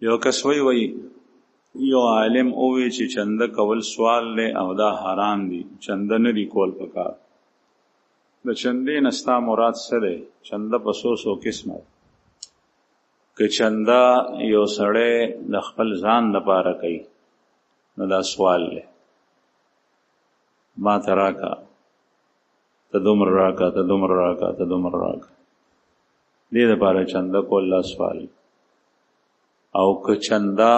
یو کس وی یو عالم اوی چې چنده کول سوال له او دا حرام دي، چنده نه دی کول پکار. د چندې نستا مراد څه دی؟ چنده په سو قسمه. که چنده یو سړی د خپل ځان لپاره کوي نو دا سوال له ما تراکا ته دومره راکا ته دومره راکا ته دومره راکا، دې لپاره چنده کول لا سوال. او که چنده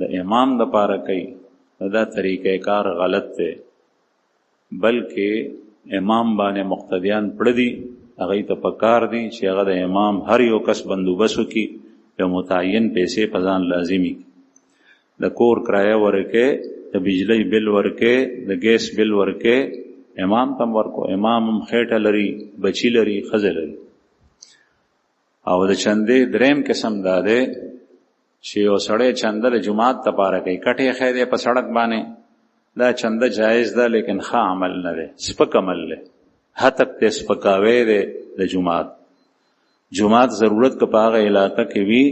د امام د پاره کوي دا طریقہ کار غلط دی، بلکې امام باندې مقتدیان پړ دي، هغه ته پکار دي چې هغه د امام هر یو کس بندوبست وکړي، یو متعین پیسې په ځان لازمي، د کور کرایه ورکې، د بجلی بل ورکې، د ګیس بل ورکې، امام تم ورکو. امام هم خېټه لري، بچی لري، ښځه لري. او د چندې دریم قسم دا دی چې یو سړی چنده د جماعت لپاره کوي، کټې خیدې په سړک باندې، دا چنده جایز ده لیکن ښه عمل نه دی، سپک عمل دی، هتک ته سپکاوی دی د جماعت. جماعت ضرورت که په هغه علاقه کې وي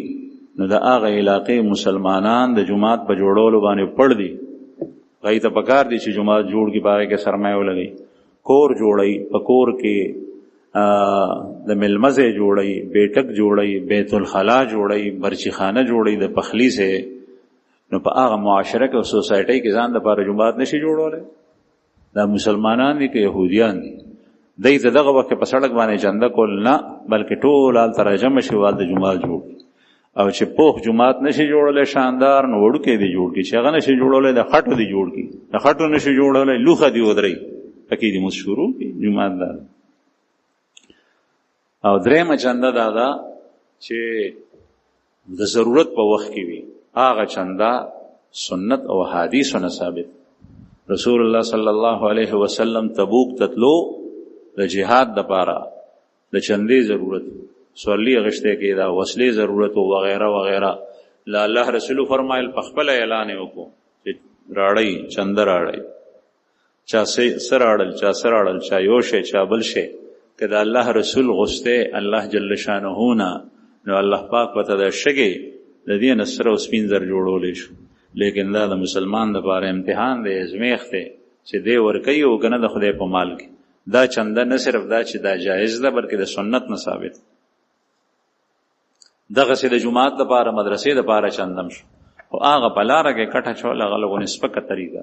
نو د هغه علاقې مسلمانان د جماعت په جوړولو باندې پړ دي، هغوی ته پکار دي چې جماعت جوړ کړي، په هغې کې سرمایه ولګوي، کور جوړوي، په کور کې د ملمزه جوړي، بیٹک جوړي، بیت الخلا جوړي، برچخانه جوړي د پخلی سے. نو په هغه معاشره کې او سوسایټي کې ځان د لپاره جماعت نشي جوړولای. دا مسلمانان دي که يهوديان دي، دوی ته دغه وخت په سړک باندې چنده کول نه، بلکې ټول حال ترجمه شي وال د جماعت جوړ. او چې پوخ جماعت نشي جوړولای شاندار، نو وړوکې دي جوړ کی، چې هغه نشي جوړولای د خټو دي جوړ کی، د خټو نشي جوړولای لوخه دي ودرې پکې دي مشهورو کی جماعت دار. او درېمه چنده دا ده چې د ضرورت په وخت کې وي، هغه چنده سنت او حدیثونه ثابت. رسول الله صلی الله علیه وسلم تبوک تتلو د جهاد لپاره د چندې ضرورت، سورلی غشته کې دا وسلې ضرورت او وغیرہ وغیرہ. لا الله رسول فرمایل په خپل اعلان وکړو چې راړی چنده راړی، چا سر راړل، چا سر راړل، چا یو شی، چا بل شی. که دا الله رسول غسته الله جل شانه نه، نو الله پاک پته دا شګي د دې نصر او سپین زر جوړولې شو. لیکن دا د مسلمان لپاره امتحان دی، ازمیخت دی چې دې ورکوي او کنه د خدای په مال کې. دا چنده نه صرف دا چې دا جایز ده، بلکې د سنت نه ثابت. دغه سي د جماعت لپاره، مدرسې لپاره چندم شو، او هغه په لاره کې کټه چول هغه لږه سپکه طریقه